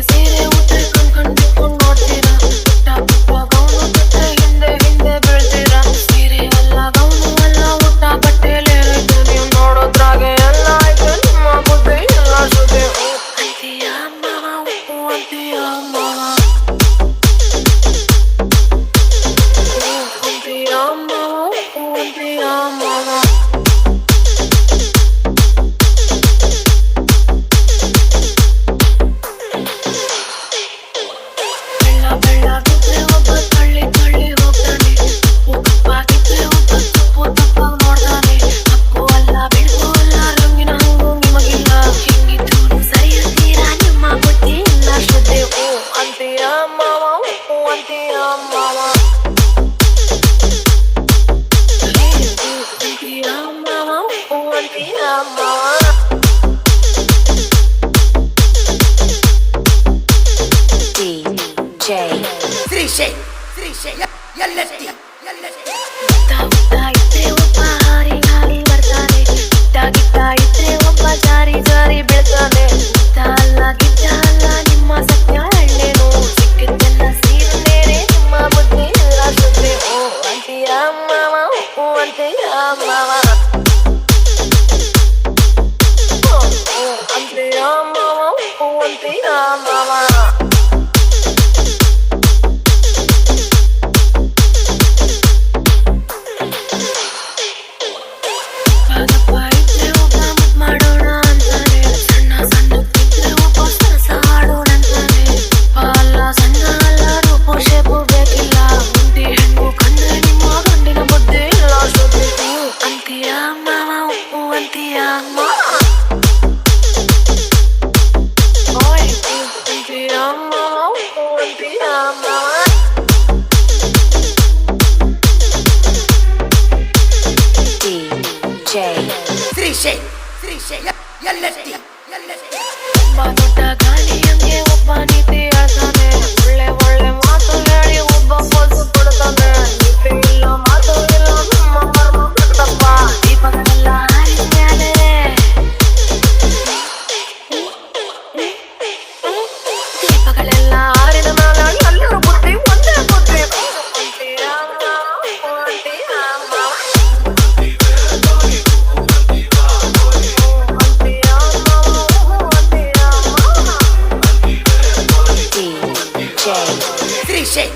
ಸೀರೆ ಉಟ್ಟೆ ಕಣ್ಕೊಂಡ್ ನೋಡ್ತೀರಾ ಪುಟ್ಟ ಗೌನು ಬಿಟ್ಟೆ ಹಿಂದೆ ಬೀಳ್ತೀರಾ ಸೀರೆ ಅಲ್ಲ ಗೌನು ಅಲ್ಲ ಊಟ ಬಟ್ಟೆಲೇರೈತೆ ನೀವು ನೋಡೋದ್ರಾಗೆ ಎಲ್ಲ ಐತೆ ನಿಮ್ಮ ಬುದ್ಧಿ ಎಲ್ಲ ಸುದ್ದಿ ಅಂತೀಯ ಮಾವ ಅಂತೀಯ ಮಾವ ಅಂತೀಯ ಮಾವ ಅಂತೀಯ ಮಾವ ಬೆಳ್ಳಗಿದ್ರೆ ಒಬ್ಬ ತಳ್ಳಿ ಹೋಗ್ತಾನೆ ಕಪ್ಪಾಗಿದ್ರೆ ಒಬ್ಬ ತಪ್ಪಾಗಿ ನೋಡ್ತಾನೆ ತಪ್ಪು ಅಲ್ಲ ಬಿಡುವು ಅಲ್ಲ ರಂಗಿನ ಹಂಗು ನಿಮಗಿಲ್ಲ ಹೆಂಗಿದ್ರು ಸರಿ ಅಂತೀರಾ ನಿಮ್ಮ ಬುದ್ಧಿ ಇಲ್ಲ ಶ್ರದ್ಧೆ ಅಂತೀಯ ಮಾವ ಅಂತೀಯ ಮಾವ ಅಂತೀಯ ಮಾವ ಅಂತೀಯ ಮಾವ LSD ಗಿಟ್ಟ ಇದ್ರೆ ಒಬ್ಬ ಹಾರಿ ಬರ್ತಾನೆ ಗಿಟ್ಟ ಇದ್ರೆ ಒಬ್ಬ ಜಾರಿ ಬೀಳ್ತಾನೆ ಗಿಟ್ಟ ಅಲ್ಲ ನಿಮ್ಮ ಸತ್ಯ ಹಳ್ಳೇನು ಸಿಕ್ಕಿದ್ದೆಲ್ಲ ಸೀರೆನೆ ನಿಮ್ಮ ಬುದ್ಧಿ ಎಲ್ಲ ಶ್ರದ್ಧೆ ಅಂತೀಯ ಮಾವ ಅಂತೀಯ ಮಾವ ಅಂತೀಯ ಮಾವ ಅಂತೀಯ ಮಾವ ಮಾಡೋಣ ಅಂತಾನೆ ಸಣ್ಣ ಇದ್ರೆ ಒಬ್ಬ ಸರಸ ಆಡೋಣ ಅಂತಾನೆ ಅಲ್ಲ ಸಣ್ಣ ಅಲ್ಲ ರೂಪು ಶೇಪು ಬೇಕಿಲ್ಲ ಮುಂದೆ ಹೆಣ್ಣು ಕಂಡ್ರೆ ನಿಮ್ಮ ಗಂಡಿನ ಬುದ್ಧಿ ಇಲ್ಲ ಸುದ್ದಿ ಅಂತೀಯ ಮಾವ ಅಂತೀಯ ಮಾವ ಅಂತೀಯ ಮಾವ ಅಂತೀಯ ಮಾವ LSD ಒಬ್ಬ ದೊಡ್ಡ ಗಾಳಿ ಹಂಗೆ ಒಬ್ಬ ನೀತಿ ಹೇಳ್ತಾನೆ ಒಳ್ಳೆ ಮಾತು ಹೇಳಿ ಒಬ್ಬ ಪೋಸು ಕೊಡ್ತಾನೆ ನೀತಿ ಇಲ್ಲ ಮಾತು ಇಲ್ಲ ನಮ್ಮ ಮರ್ಮ ತಪ್ಪ ದೀಪಗಳೆಲ್ಲ ಹಾರಿದ ಮೇಲೆ ಎಲ್ಲರ ಬುದ್ಧಿ ಒಂದೇ ಬುದ್ಧಿ ಅಂತೀಯ ಮಾವ ಅಂತೀಯ ಮಾವ Three shake.